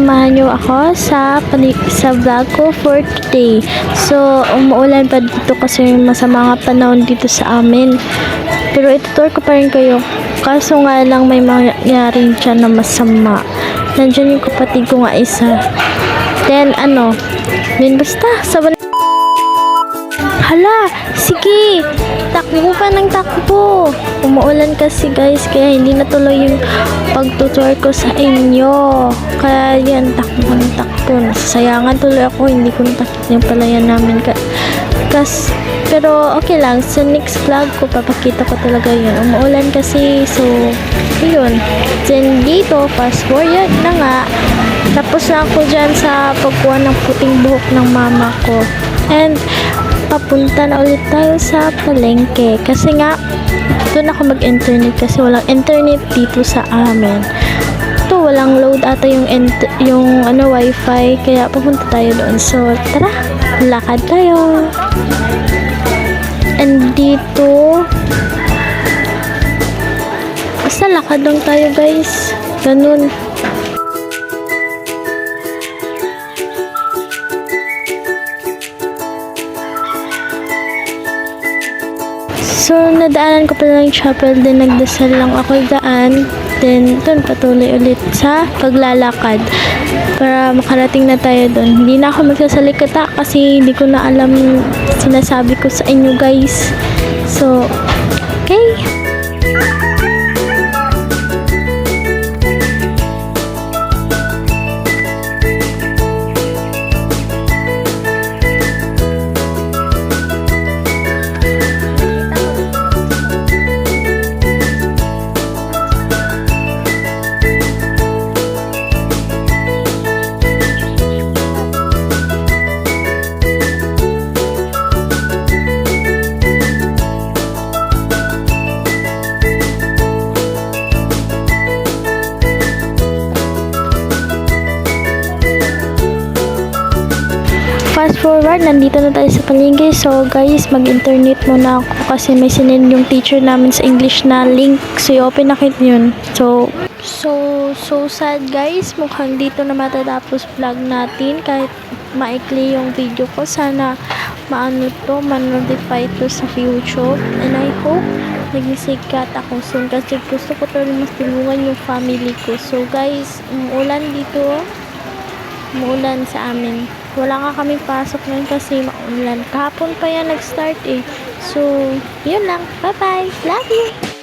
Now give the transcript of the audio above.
samahan niyo ako sa vlog ko for today. So, umuulan pa dito kasi masama nga panahon dito sa amin. Pero itutur ko pa rin kayo. Kaso nga lang may mangyari dyan na masama. Nandiyan yung kapatid ko nga isa. Then, yun basta, hala, sige, takbo pa ng takbo. Umuulan kasi guys, kaya hindi natuloy yung pagtutur ko sa inyo. Kaya yan, takbo ng takbo. Nasasayangan tuloy ako, hindi ko natakit yung palayan namin. Pero okay lang, sa next vlog ko, papakita ko talaga yun. Umuulan kasi, so, yun. Then dito, fast forward na nga. Tapos na ako dyan sa pagkuha ng puting buhok ng mama ko. And, papunta na ulit tayo sa palengke. Kasi nga, doon ako mag-internet kasi walang internet dito sa amin. Ito, walang load ata yung wifi. Kaya papunta tayo doon. So, tara, lakad tayo. And dito, basta lakad lang tayo guys. Ganun. So, nadaanan ko pala yung chapel, then nagdasal lang ako daan. Then, doon patuloy ulit sa paglalakad para makarating na tayo doon. Hindi na ako magsasalikata kasi hindi ko na alam sinasabi ko sa inyo guys. So, okay. Fast forward, nandito na tayo sa palengke. So guys, mag-internet muna ako kasi may sinend yung teacher namin sa English na link. So i-open na kayo yun. So sad guys. Mukhang dito na matatapos vlog natin. Kahit maikli yung video ko. Sana ma-notify to sa future. And I hope naging sikat ako soon kasi gusto ko talagang mas tulungan yung family ko. So guys, umuulan dito. Umuulan sa amin. Wala nga kami pasok ngayon kasi maulan. Kahapon pa yan nag-start eh. So, yun lang. Bye-bye. Love you!